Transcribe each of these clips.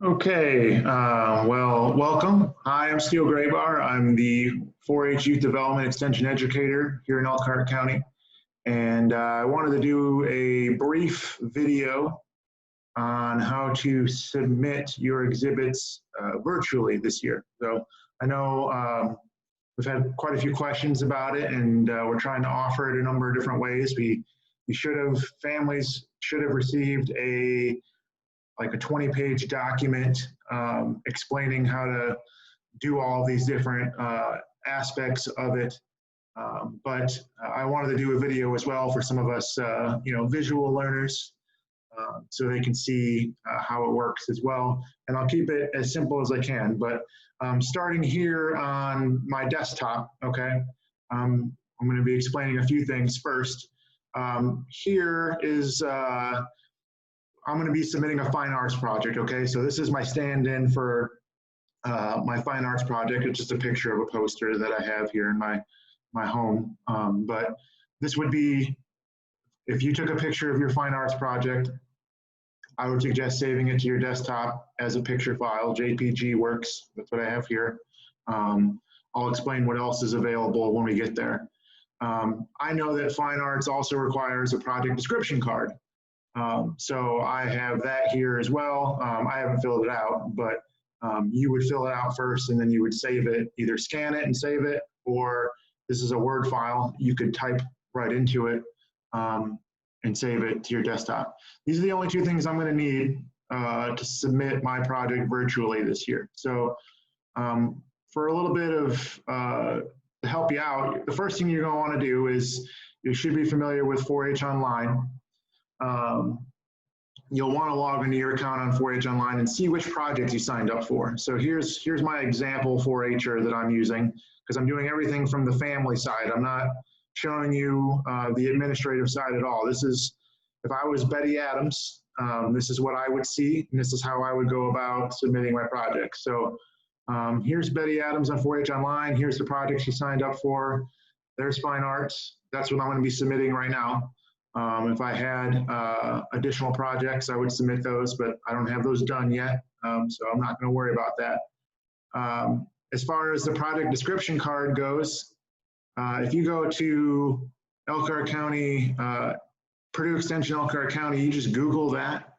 Okay, well, welcome. Hi, I'm Steele Graybar. I'm the 4-H Youth Development Extension Educator here in Elkhart County. And I wanted to do a brief video on how to submit your exhibits virtually this year. So I know we've had quite a few questions about it, and we're trying to offer it a number of different ways. Families should have received like a 20-page document explaining how to do all these different aspects of it. But I wanted to do a video as well for some of us, visual learners, so they can see how it works as well. And I'll keep it as simple as I can. But starting here on my desktop, okay, I'm going to be explaining a few things first. Here is I'm going to be submitting a fine arts project, okay? So this is my stand-in for my fine arts project. It's just a picture of a poster that I have here in my home. But this would be, if you took a picture of your fine arts project, I would suggest saving it to your desktop as a picture file. JPG works, that's what I have here. I'll explain what else is available when we get there. I know that fine arts also requires a project description card. So I have that here as well. I haven't filled it out, but you would fill it out first and then you would save it, either scan it and save it, or this is a Word file. You could type right into it and save it to your desktop. These are the only two things I'm going to need to submit my project virtually this year. So for a little bit of to help you out, the first thing you're going to want to do is you should be familiar with 4-H Online. You'll want to log into your account on 4-H Online and see which projects you signed up for. So here's my example 4-H'er that I'm using, because I'm doing everything from the family side. I'm not showing you the administrative side at all. This is, if I was Betty Adams, this is what I would see, and this is how I would go about submitting my project. So here's Betty Adams on 4-H Online. Here's the project she signed up for. There's fine arts. That's what I'm going to be submitting right now. If I had additional projects, I would submit those, but I don't have those done yet, so I'm not going to worry about that. As far as the project description card goes, if you go to Elkhart County, Purdue Extension Elkhart County, you just Google that.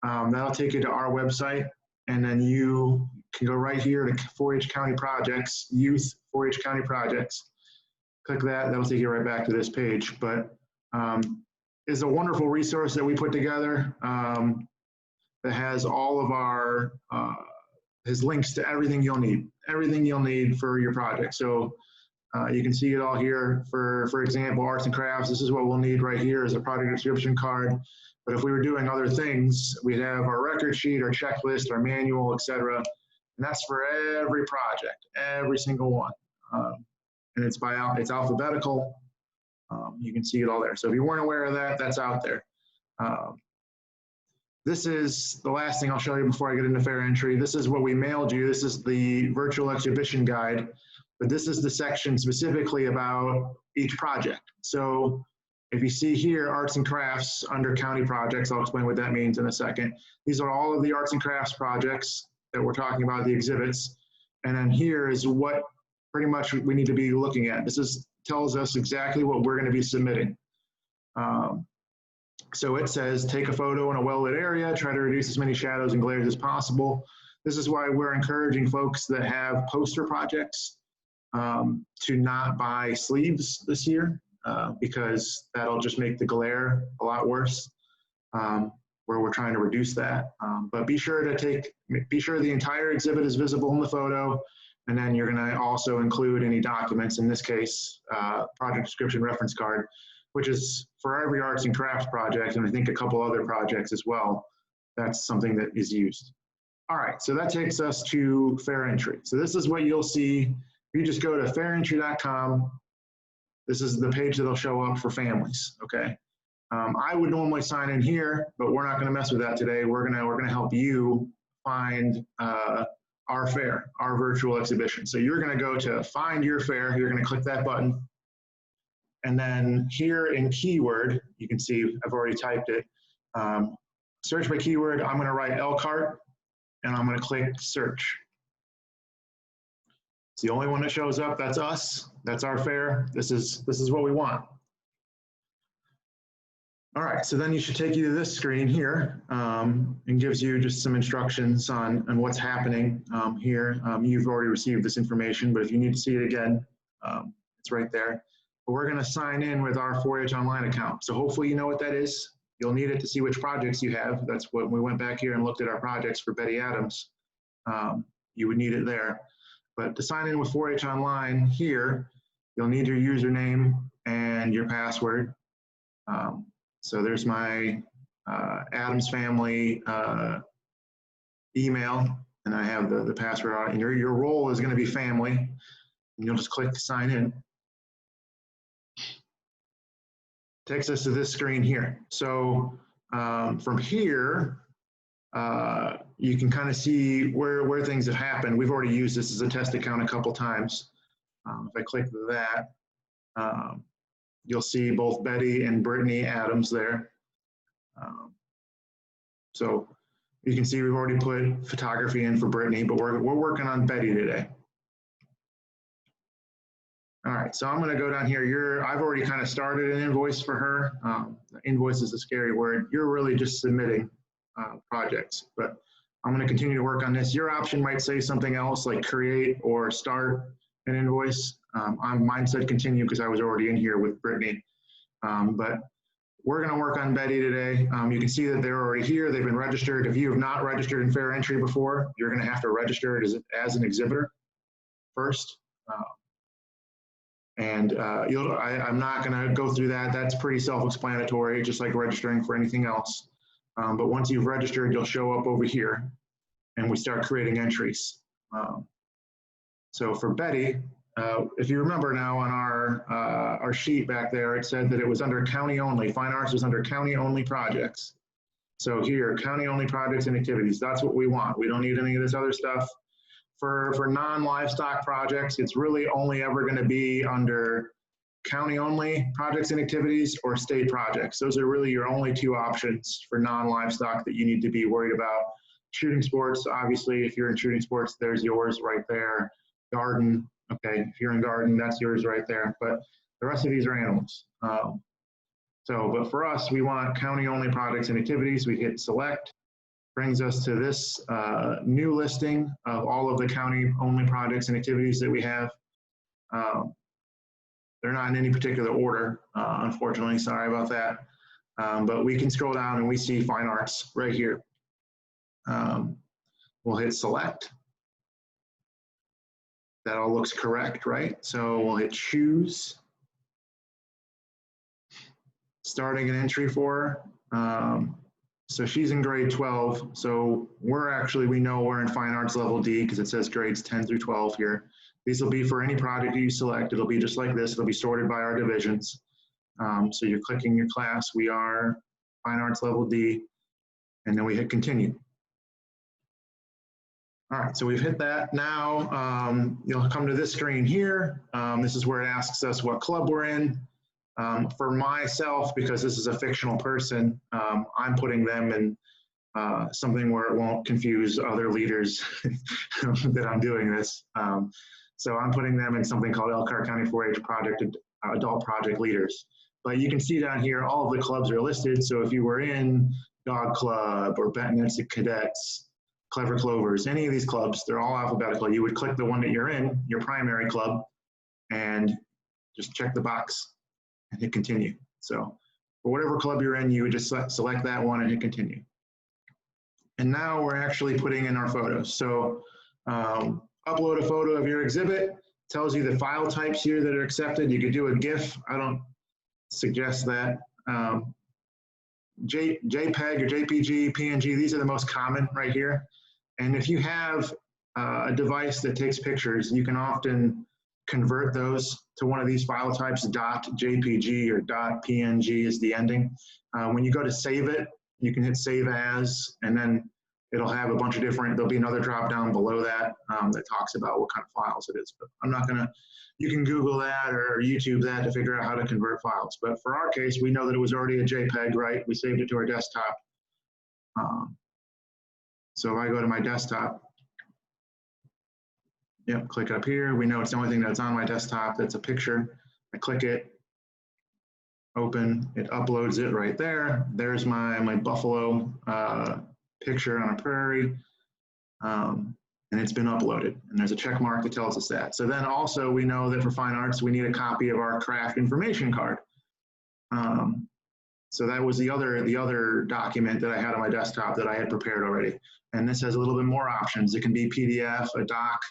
That'll take you to our website, and then you can go right here to 4-H County Projects, Youth 4-H County Projects. Click that, that'll take you right back to this page. But is a wonderful resource that we put together that has all of our, has links to everything you'll need for your project. So you can see it all here. For example, arts and crafts, this is what we'll need right here as a project description card. But if we were doing other things, we'd have our record sheet, our checklist, our manual, etc. And that's for every project, every single one. And it's alphabetical. You can see it all there. So if you weren't aware of that, that's out there. This is the last thing I'll show you before I get into fair entry. This is what we mailed you. This is the virtual exhibition guide, but this is the section specifically about each project. So if you see here, arts and crafts under county projects, I'll explain what that means in a second. These are all of the arts and crafts projects that we're talking about, the exhibits. And then here is what pretty much we need to be looking at. This tells us exactly what we're going to be submitting. So it says, take a photo in a well-lit area, try to reduce as many shadows and glares as possible. This is why we're encouraging folks that have poster projects to not buy sleeves this year, because that'll just make the glare a lot worse, where we're trying to reduce that. But be sure the entire exhibit is visible in the photo. And then you're going to also include any documents, in this case, project description reference card, which is for every arts and crafts project, and I think a couple other projects as well. That's something that is used. All right, so that takes us to fair entry. So this is what you'll see. If you just go to fairentry.com, this is the page that'll show up for families, okay? I would normally sign in here, but we're not going to mess with that today. We're gonna help you find our fair, our virtual exhibition. So you're going to go to find your fair. You're going to click that button. And then here in keyword, you can see I've already typed it. Search by keyword. I'm going to write Elkhart. and I'm going to click search. It's the only one that shows up. That's us. That's our fare. This is what we want. All right, so then you should take you to this screen here and gives you just some instructions on what's happening here. You've already received this information, but if you need to see it again, it's right there. But we're going to sign in with our 4-H Online account. So hopefully you know what that is. You'll need it to see which projects you have. That's what we went back here and looked at our projects for Betty Adams. You would need it there. But to sign in with 4-H Online here, you'll need your username and your password. So there's my Adams family email, and I have the password on it. And your role is going to be family, and you'll just click sign in. Takes us to this screen here. So from here, you can kind of see where things have happened. We've already used this as a test account a couple times. If I click that, you'll see both Betty and Brittany Adams there. So you can see we've already put photography in for Brittany, but we're working on Betty today. All right, so I'm going to go down here. I've already kind of started an invoice for her. Invoice is a scary word. You're really just submitting projects, but I'm going to continue to work on this. Your option might say something else like create or start an invoice. Mine said continue because I was already in here with Brittany. But we're going to work on Betty today. You can see that they're already here. They've been registered. If you have not registered in Fair Entry before, you're going to have to register it as an exhibitor first. I'm not going to go through that. That's pretty self-explanatory, just like registering for anything else. But once you've registered, you'll show up over here, and we start creating entries. So for Betty, if you remember now on our sheet back there, it said that it was under county only. Fine arts was under county only projects. So here, county only projects and activities. That's what we want. We don't need any of this other stuff. For non-livestock projects, it's really only ever going to be under county only projects and activities or state projects. Those are really your only two options for non-livestock that you need to be worried about. Shooting sports, obviously, if you're in shooting sports, there's yours right there. Garden, okay, if you're in garden, that's yours right there. But the rest of these are animals. But for us, we want county only projects and activities. We hit select. Brings us to this new listing of all of the county-only projects and activities that we have. They're not in any particular order, unfortunately. Sorry about that. But we can scroll down and we see fine arts right here. We'll hit select. That all looks correct, right? So we'll hit choose. Starting an entry for her. So she's in grade 12. So we know we're in fine arts level D because it says grades 10 through 12 here. These will be for any project you select. It'll be just like this. It'll be sorted by our divisions. So you're clicking your class. We are fine arts level D, and then we hit continue. All right, so we've hit that. Now you'll come to this screen here. This is where it asks us what club we're in. For myself, because this is a fictional person, I'm putting them in something where it won't confuse other leaders that I'm doing this. So I'm putting them in something called Elkhart County 4-H Project Adult Project Leaders. But you can see down here, all of the clubs are listed. So if you were in Dog Club or Bentonville Cadets, Clever Clovers, any of these clubs, they're all alphabetical. You would click the one that you're in, your primary club, and just check the box and hit continue. So for whatever club you're in, you would just select that one and hit continue. And now we're actually putting in our photos. So upload a photo of your exhibit, tells you the file types here that are accepted. You could do a GIF. I don't suggest that. JPEG or JPG, PNG, these are the most common right here. And if you have a device that takes pictures, you can often convert those to one of these file types. .jpg or .png is the ending. When you go to save it, you can hit save as, and then it'll have a bunch of different, there'll be another drop down below that that talks about what kind of files it is. But I'm not gonna, you can Google that or YouTube that to figure out how to convert files. But for our case, we know that it was already a JPEG, right? We saved it to our desktop. So if I go to my desktop, yep, click up here. We know it's the only thing that's on my desktop that's a picture. I click it, open, it uploads it right there. There's my buffalo picture on a prairie. And it's been uploaded. And there's a check mark that tells us that. So then also we know that for fine arts, we need a copy of our craft information card. So that was the other document that I had on my desktop that I had prepared already. And this has a little bit more options. It can be PDF, a doc,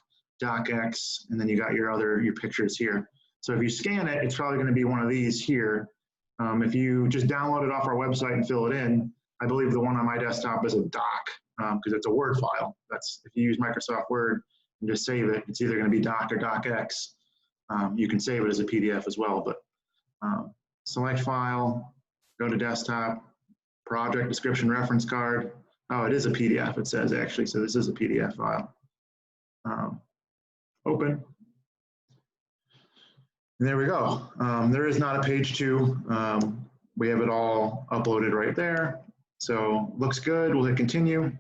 docx, and then you got your pictures here. So if you scan it, it's probably going to be one of these here. If you just download it off our website and fill it in, I believe the one on my desktop is a doc because it's a Word file. That's if you use Microsoft Word and just save it, it's either going to be doc or docx. You can save it as a PDF as well, but select file, go to desktop, project description reference card. Oh, it is a PDF, it says actually, so this is a PDF file. Open. And there we go. There is not a page 2. We have it all uploaded right there. So looks good. We'll hit continue.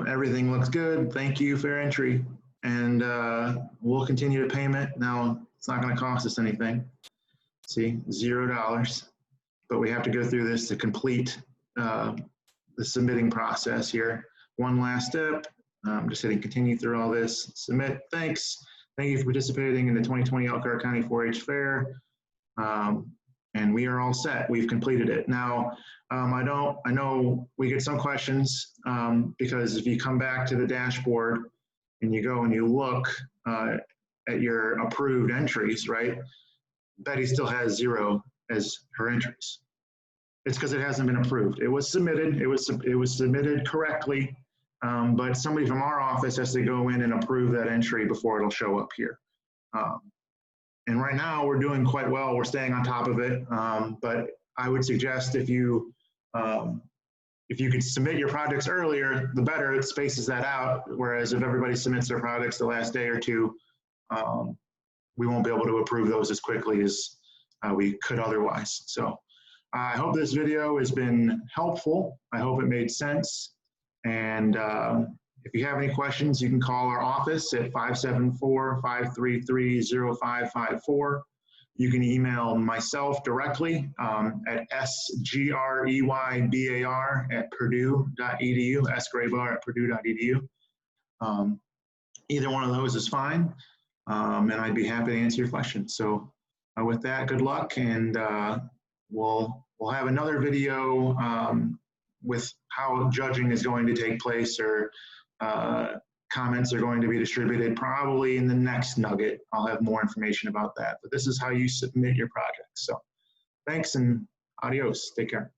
Everything looks good. Thank you, fair entry. And we'll continue the payment. Now, it's not going to cost us anything. See, $0. But we have to go through this to complete the submitting process here. One last step. I'm just hitting continue through all this. Submit. Thanks. Thank you for participating in the 2020 Elkhart County 4-H Fair. And we are all set. We've completed it. Now, I know we get some questions because if you come back to the dashboard and you go and you look at your approved entries, right? Betty still has 0 as her entries. It's because it hasn't been approved. It was submitted. It was submitted correctly, but somebody from our office has to go in and approve that entry before it'll show up here. And right now we're doing quite well. We're staying on top of it. But I would suggest if you could submit your projects earlier, the better. It spaces that out. Whereas if everybody submits their projects the last day or two, we won't be able to approve those as quickly as we could otherwise. So I hope this video has been helpful. I hope it made sense. And if you have any questions, you can call our office at 574-533-0554. You can email myself directly at sgreybar@purdue.edu, sgreybar@purdue.edu. Either one of those is fine, and I'd be happy to answer your questions. So with that, good luck, and we'll have another video with how judging is going to take place, or comments are going to be distributed probably in the next nugget. I'll have more information about that. But this is how you submit your project. So thanks and adios. Take care.